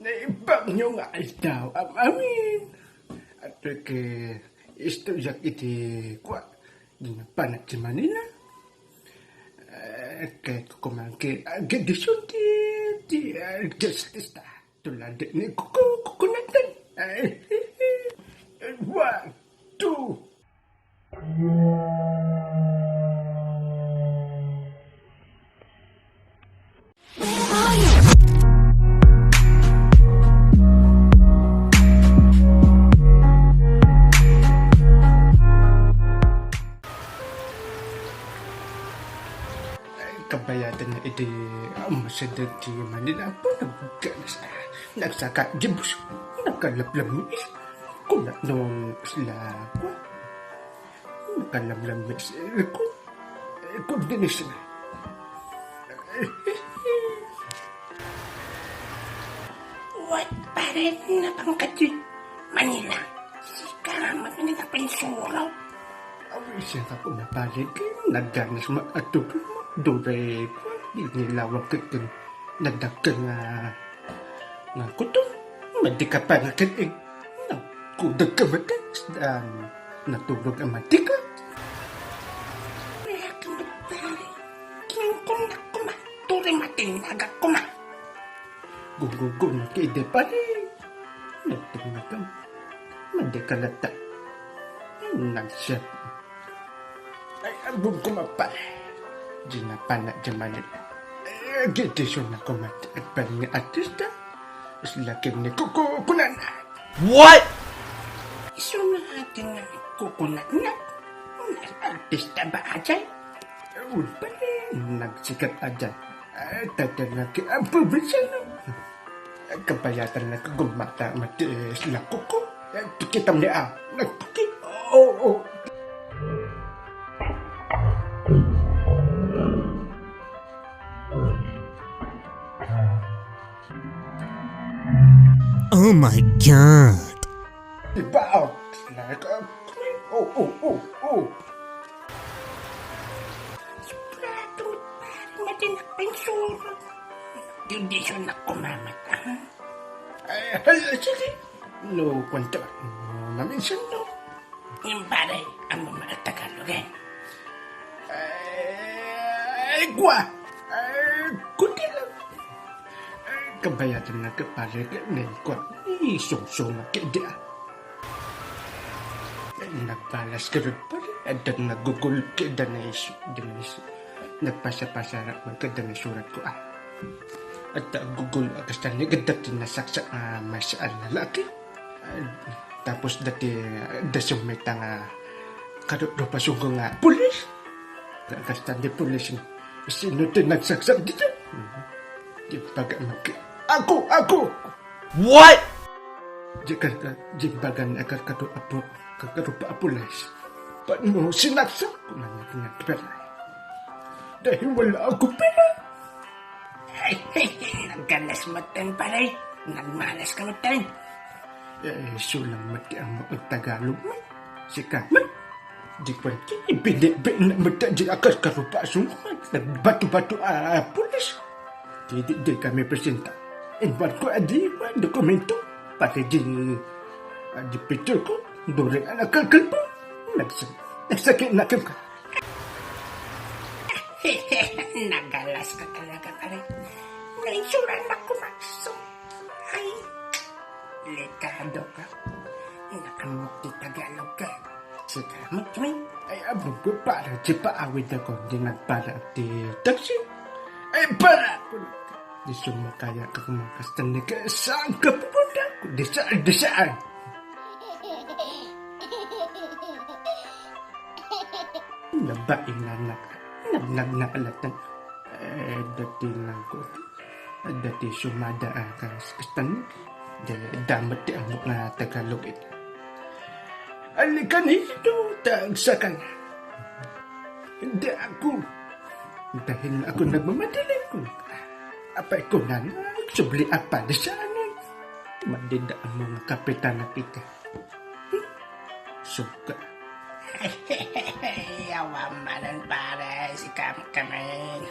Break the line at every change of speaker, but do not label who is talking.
naibang nyo nga daw ang amin. At istoryak iti kwa, ginapanat si Manila. Kaya kumangki, gadisyon ti justice ta. Tulad ni kukunatan. 1, 2. Kabayatan na iti masadad ti Manila po nagsaka jibus nakalablamis kung nung sila ko nakalablamis kung dinis na
What parang napangkat yun Manila sikamat na napensuraw
siya ka po napalig nagdanas maatupin mo Dore, nilawag ka nadakal nga kuto. Madi ka pa nga kanig. Nakudag ka matas. Natulog ang matika.
Wala ka matari. Kinangkong na kuma. Turi matinaga kuma.
Gugugo na kaide pa rin. Nating na ka. Madi ka lata. Nagsya. Ay, abong kumapal. Ginapana jamanit. Gitisyon na kumatagpan ng artista. Slaking ni kukunan.
What?
Iso na ating kukunat na. Artista ba ajay?
Uy pa rin. Nagsikat ajay. Tata na publisyan. Kabayatan na kagumata mati sila kuko. Pikitam niya. Nagpikit. Oo.
Oh my god.
Diba? Like, oh.
Sigurado parang matinapensuraw. Judisyon na kumamat ha?
Sige. No, kwento. Maminsan, no.
Yung pare ang mga Tagalog eh.
Gwa. Kundi lang. Kabayatan na kapare ka na kwa. Isong-song na kaya. Nagpalas ka rin pa rin. At nagugul ka na nagpasa-pasarap man ka na surat ko At gugul akas na dati nasaksak masaan na laki. Tapos dati dasumita nga kadok pasungko nga pulis. Akas na di pulis sino din nagsaksak dito. Di baga Ako!
What?
Jigbagan agar kado pa apulas. Paano mo sinaksak ko na pera? Dahil wala ako pera.
Nagkalas matan pare. Nagmalas ka matan.
Sulang mati ang mga Tagalog man. Sikaman. Di pa ibinibin na mata di akas karupa sungan. Nagbato-bato pulis. Di kami presenta. Inbar ko adiwa dokumento. Pati di picture ko. Dore ang nakakalpa. Nagsakit na ka.
Nagalas ka talaga pare. Naisuran na kumakso. Ay, letado ka. Nakamukti Tagalog ka. Sikamot kami.
Ay abong ko para di paawid ako. Di nagpara di taxi. Ay para ko na. Di sumakaya ka kumakastan ni ka. Saan ka pupunta? Di saan. Nabaing na nagnagnakalatan. Dati lang ko. Dati sumada ka kastan. Damat di ang mga Tagalog ito. Alikan ito. Tagsakan. Hindi ako. Dahil ako nagmamadali ko. Apay ko na nagsubli apa na sana. Mandida ang mga kapitan na kita. Suka.
Yawa manan pare. Sikam kami.